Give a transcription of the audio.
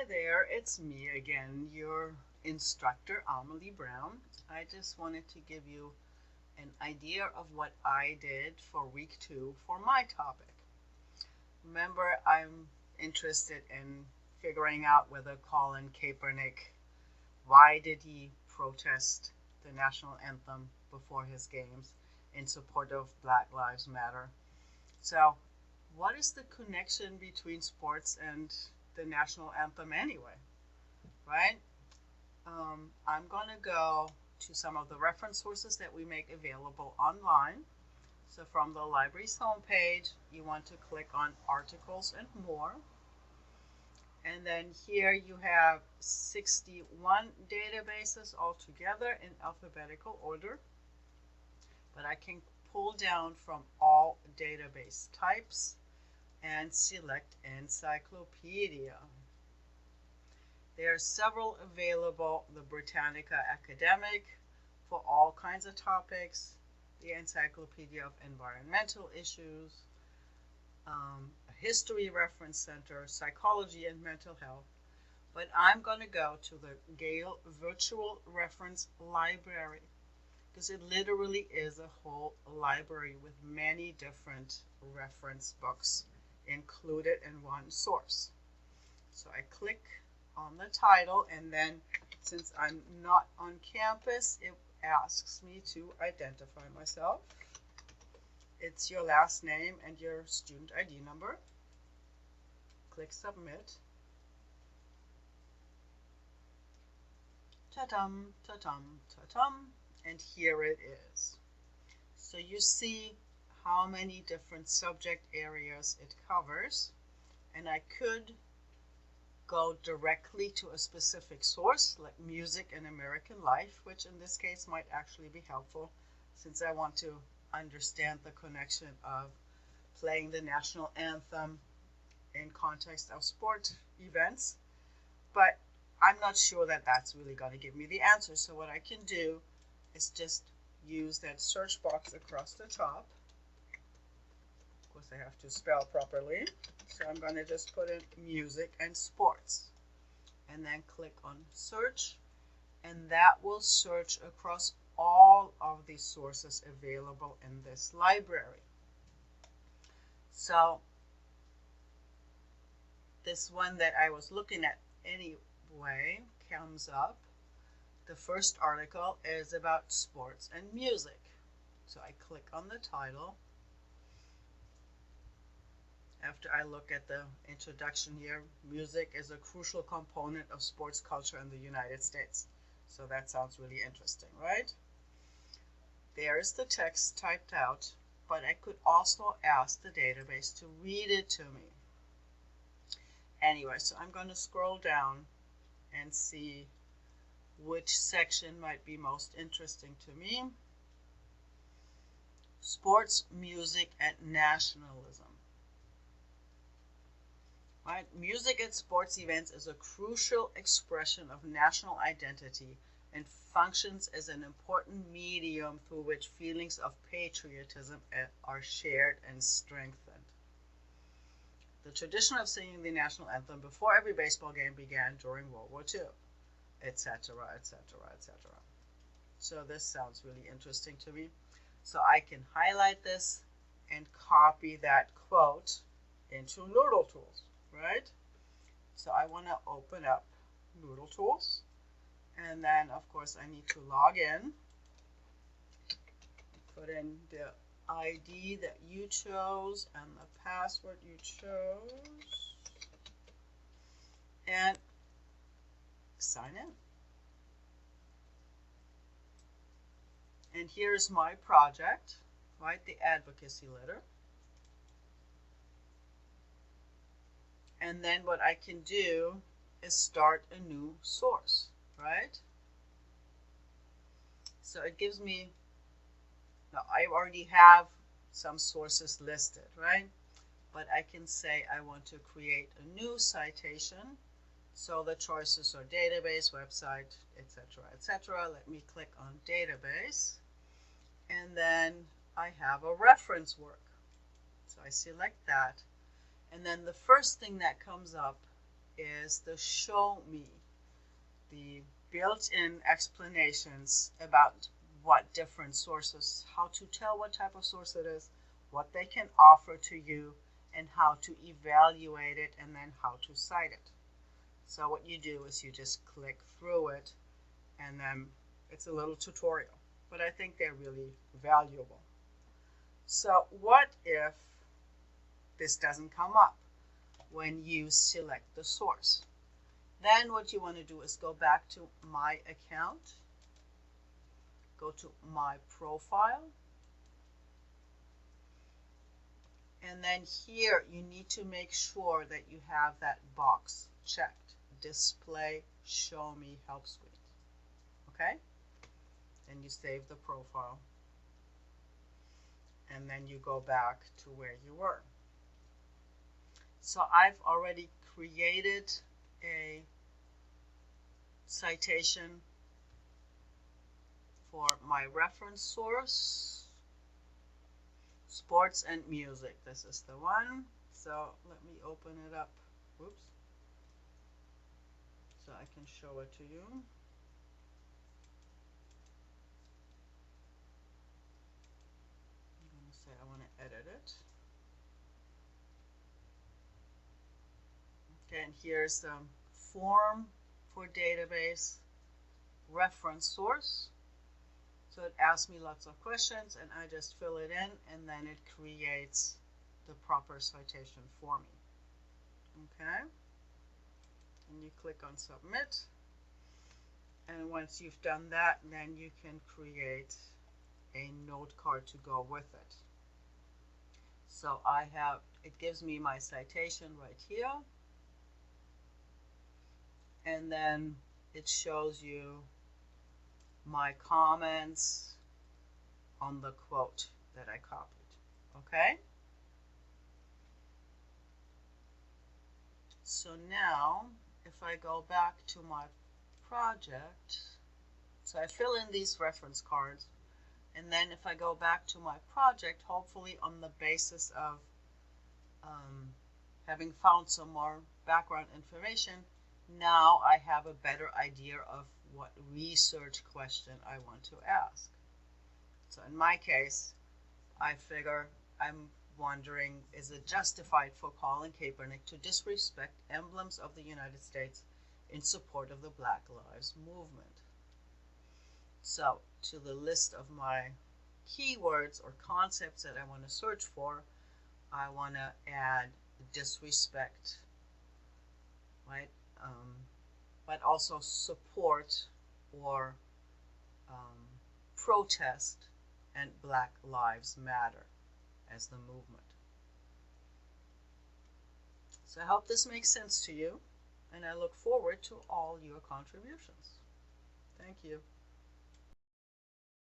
Hi there, it's me again, your instructor, Amelie Brown. I just wanted to give you an idea of what I did for week 2 for my topic. Remember, I'm interested in figuring out whether Colin Kaepernick, why did he protest the national anthem before his games in support of Black Lives Matter? So, what is the connection between sports and the national anthem anyway, right? I'm going to go to some of the reference sources that we make available online. So from the library's homepage, you want to click on articles and more. And then here you have 61 databases altogether in alphabetical order. But I can pull down from all database types and select encyclopedia. There are several available: the Britannica Academic for all kinds of topics, the Encyclopedia of Environmental Issues, a History Reference Center, Psychology and Mental Health. But I'm going to go to the Gale Virtual Reference Library because it literally is a whole library with many different reference books included in one source. So I click on the title, and then since I'm not on campus, it asks me to identify myself. It's your last name and your student ID number. Click submit. Ta-dum, ta-dum, ta-dum, and here it is. So you see how many different subject areas it covers, and I could go directly to a specific source like music and American life, which in this case might actually be helpful since I want to understand the connection of playing the national anthem in context of sport events. But I'm not sure that that's really going to give me the answer. So what I can do is just use that search box across the top. Of course, I have to spell properly. So I'm going to just put in music and sports and then click on search, and that will search across all of the sources available in this library. So this one that I was looking at anyway comes up. The first article is about sports and music. So I click on the title. After I look at the introduction here, music is a crucial component of sports culture in the United States. So that sounds really interesting, right? There's the text typed out, but I could also ask the database to read it to me. Anyway, so I'm going to scroll down and see which section might be most interesting to me. Sports, music, and nationalism. Right? Music at sports events is a crucial expression of national identity and functions as an important medium through which feelings of patriotism are shared and strengthened. The tradition of singing the national anthem before every baseball game began during World War II, etc., etc., etc. So this sounds really interesting to me. So I can highlight this and copy that quote into Noodle Tools, right? So I want to open up Noodle Tools, and then of course I need to log in, put in the ID that you chose and the password you chose, and sign in. And here's my project, right? The advocacy letter. And then what I can do is start a new source, right? So it gives me, now I already have some sources listed, right? But I can say I want to create a new citation. So the choices are database, website, etc., etc. Let me click on database. And then I have a reference work. So I select that. And then the first thing that comes up is the show me, the built-in explanations about what different sources, how to tell what type of source it is, what they can offer to you, and how to evaluate it, and then how to cite it. So what you do is you just click through it, and then it's a little tutorial, but I think they're really valuable. So what if this doesn't come up when you select the source? Then what you want to do is go back to My Account, go to My Profile, and then here you need to make sure that you have that box checked, Display Show Me Help Screen. Okay? Then you save the profile, and then you go back to where you were. So I've already created a citation for my reference source, sports and music. This is the one. So let me open it up. Oops. So I can show it to you. I'm going to say I want to edit it. Okay, and here's the form for database reference source. So it asks me lots of questions, and I just fill it in, and then it creates the proper citation for me. Okay, and you click on Submit, and once you've done that, then you can create a note card to go with it. So it gives me my citation right here, and then it shows you my comments on the quote that I copied. Okay? So now, if I go back to my project, so I fill in these reference cards, and then if I go back to my project, hopefully on the basis of having found some more background information, now I have a better idea of what research question I want to ask. So in my case, I figure I'm wondering, is it justified for Colin Kaepernick to disrespect emblems of the United States in support of the Black Lives Movement? So to the list of my keywords or concepts that I want to search for, I want to add disrespect, right? But also support or protest and Black Lives Matter as the movement. So I hope this makes sense to you, and I look forward to all your contributions. Thank you.